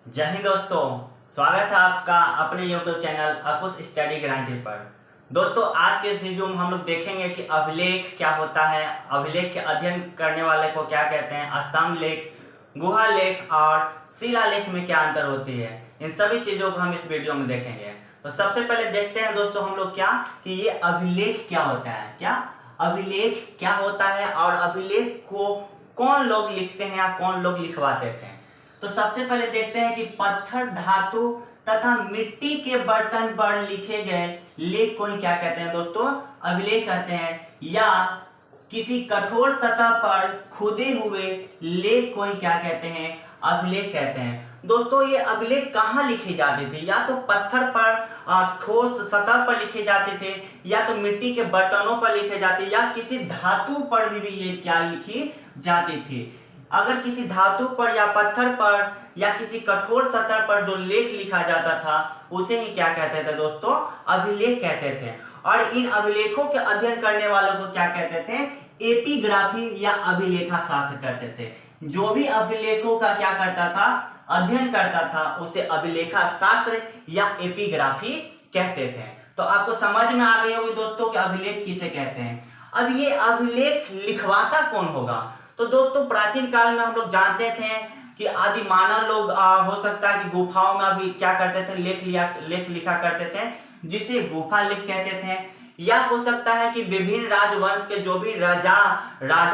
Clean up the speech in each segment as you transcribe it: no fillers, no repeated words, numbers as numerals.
जय हिंद दोस्तों, स्वागत है आपका अपने YouTube चैनल अकुश स्टडी गारंटी पर। दोस्तों, आज के वीडियो में हम लोग देखेंगे कि अभिलेख क्या होता है, अभिलेख के अध्ययन करने वाले को क्या कहते हैं, स्तंभ लेख, गुहा लेख और शिलालेख में क्या अंतर होती है, इन सभी चीज़ों को हम इस वीडियो में देखेंगे। तो सबसे पहले देखते हैं दोस्तों हम लोग क्या कि ये अभिलेख क्या होता है, क्या अभिलेख क्या होता है और अभिलेख को कौन लोग लिखते हैं या कौन लोग लिखवाते थे। तो सबसे पहले देखते हैं कि पत्थर, धातु तथा मिट्टी के बर्तन पर लिखे गए लेख को ही क्या कहते हैं दोस्तों, अभिलेख कहते हैं। या किसी कठोर सतह पर खुदे हुए लेख को ही क्या कहते हैं, अभिलेख कहते हैं। दोस्तों, ये अभिलेख कहाँ लिखे जाते थे, या तो पत्थर पर ठोस सतह पर लिखे जाते थे, या तो मिट्टी के बर्तनों पर लिखे जाते, या किसी धातु पर भी ये क्या लिखी जाती थी। अगर किसी धातु पर या पत्थर पर या किसी कठोर सतह पर जो लेख लिखा जाता था उसे ही क्या कहते थे दोस्तों, अभिलेख कहते थे। और इन अभिलेखों के अध्ययन करने वालों को क्या कहते थे, एपिग्राफी या अभिलेखा शास्त्र कहते थे। जो भी अभिलेखों का क्या करता था, अध्ययन करता था, उसे अभिलेखा शास्त्र या एपिग्राफी कहते थे। तो आपको समझ में आ गई होगी दोस्तों कि अभिलेख किसे कहते हैं। अब ये अभिलेख लिखवाता कौन होगा। तो दोस्तों, प्राचीन काल में हम लोग जानते थे कि आदि मानव लोग हो सकता है कि गुफाओं में अभी क्या करते थे, लेख लिखा करते थे, जिसे गुफा लेख कहते थे। या हो सकता है कि विभिन्न राजवंश के जो भी राजा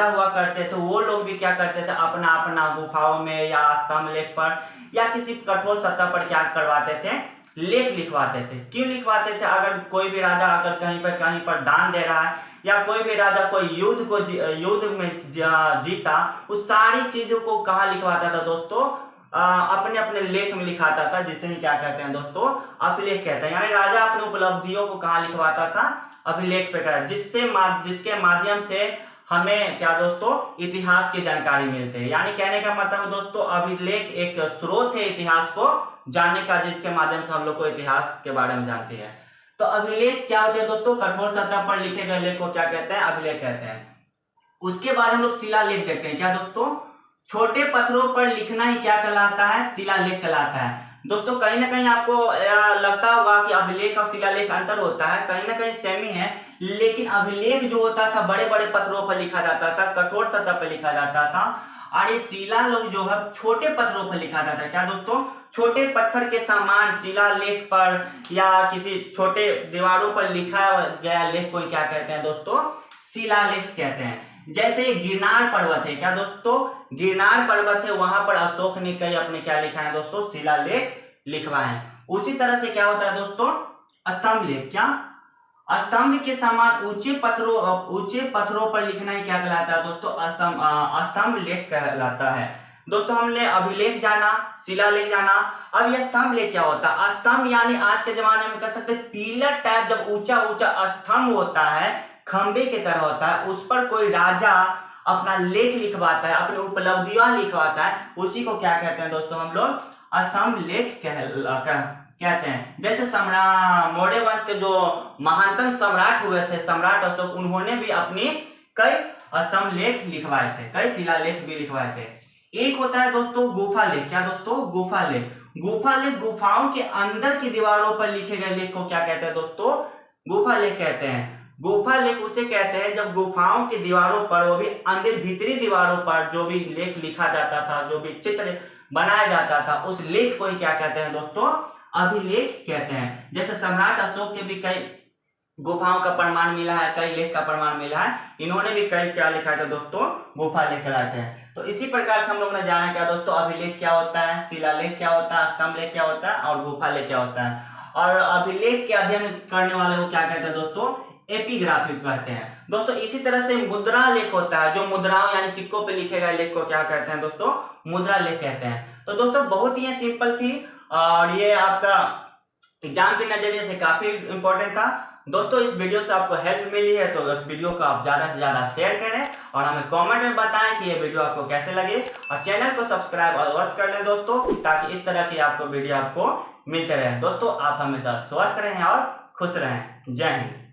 हुआ करते थे वो लोग भी क्या करते थे, अपना अपना गुफाओं में या स्तंभ लेख पर या किसी कठोर सतह पर क्या करवाते थे, लेख लिखवाते थे। क्यों लिखवाते थे, अगर कोई भी राजा अगर कहीं पर दान दे रहा है या कोई भी राजा कोई युद्ध में जीता, उस सारी चीजों को कहाँ लिखवाता था दोस्तों, अपने अपने लेख में लिखाता था, जिसे ही क्या कहते हैं दोस्तों, अभिलेख कहते हैं। यानी राजा अपने उपलब्धियों को कहाँ लिखवाता था, अभिलेख पे करा, जिसके माध्यम से हमें क्या दोस्तों, इतिहास की जानकारी मिलती है। यानी कहने का मतलब है दोस्तों, अभिलेख एक स्रोत है इतिहास को जानने का, जिसके माध्यम से हम लोग को इतिहास के बारे में जानते हैं। तो अभिलेख क्या होते हैं दोस्तों, कठोर सतह पर लिखे गए लेख को क्या कहते हैं, अभिलेख कहते हैं। उसके बाद हम लोग शिलालेख देखते हैं। क्या दोस्तों, छोटे पत्थरों पर लिखना ही क्या कहलाता है, शिलालेख कहलाता है। दोस्तों, कहीं ना कहीं आपको लगता होगा कि अभिलेख और शिलालेख अंतर होता है, कहीं ना कहीं सेम ही है, लेकिन अभिलेख जो होता था बड़े बड़े पत्थरों पर लिखा जाता था, कठोर सतह पर लिखा जाता था, और ये शिलालेख जो है छोटे पत्थरों पर लिखा जाता है। क्या दोस्तों, छोटे पत्थर के समान शिलालेख पर या किसी छोटे दीवारों पर लिखा गया लेख को क्या कहते हैं दोस्तों, शिलालेख कहते हैं। जैसे गिरनार पर्वत है, क्या दोस्तों, गिरनार पर्वत है, वहां पर अशोक ने कई अपने क्या लिखा है दोस्तों, शिलालेख लिखवाए। उसी तरह से क्या होता है दोस्तों, स्तंभ लेख। क्या स्तंभ के समान ऊंचे पत्थरों पर लिखना ही क्या कहलाता है दोस्तों, स्तंभ लेख कहलाता है। दोस्तों, हमने अभिलेख जाना, शिलालेख जाना, अब यह स्तंभ लेख क्या होता है। स्तंभ यानी आज के जमाने में कह सकते हैं पिलर टाइप, जब ऊंचा ऊंचा स्तंभ होता है, खंबे की तरह होता है, उस पर कोई राजा अपना लेख लिखवाता है, अपनी उपलब्धियां लिखवाता है, उसी को क्या कहते हैं दोस्तों, हम लोग स्तंभ लेख कहते हैं। जैसे मौर्य वंश के जो महानतम सम्राट हुए थे, सम्राट अशोक, उन्होंने भी अपनी कई स्तंभ लेख लिखवाए थे, कई शिलालेख भी लिखवाए थे। एक होता है दोस्तों गुफा लेख। क्या दोस्तों, गुफा लेख। गुफा लेख गुफाओं के अंदर की दीवारों पर लिखे गए लेख को क्या कहते हैं दोस्तों, गुफा लेख कहते हैं। गुफा लेख उसे कहते हैं जब गुफाओं की दीवारों पर, वो भी अंदर भीतरी दीवारों पर जो भी लेख लिखा जाता था, जो भी चित्र बनाया जाता था, उस लेख को ही क्या कहते हैं दोस्तों, अभिलेख कहते हैं। जैसे सम्राट अशोक के भी कई गुफाओं का प्रमाण मिला है, कई लेख का प्रमाण मिला है, इन्होंने भी कई क्या लिखा था दोस्तों, गुफा लेख कहलाते हैं। तो इसी प्रकार से हम लोग ने जाना क्या दोस्तों, अभिलेख क्या होता है, शिलालेख क्या होता है, स्तंभ लेख क्या होता है और गुफा लेख क्या होता है। और अभिलेख के अध्ययन करने वाले को क्या कहते हैं दोस्तों, एपिग्राफी कहते हैं। दोस्तों, इसी तरह से मुद्रा लेख होता है, जो मुद्राओं यानी सिक्कों पे लिखे गए लेख को क्या कहते हैं दोस्तों, मुद्रा लेख कहते हैं। तो दोस्तों, बहुत ही सिंपल थी और ये आपका एग्जाम के नजरिए से काफी इंपॉर्टेंट था। दोस्तों, इस वीडियो से आपको हेल्प मिली है तो इस वीडियो को आप ज्यादा से ज्यादा शेयर करें और हमें कमेंट में बताएं कि ये वीडियो आपको कैसे लगे, और चैनल को सब्सक्राइब अवश्य कर लें दोस्तों, ताकि इस तरह की आपको वीडियो आपको मिलते रहे। दोस्तों, आप हमेशा स्वस्थ रहें और खुश रहें। जय हिंद।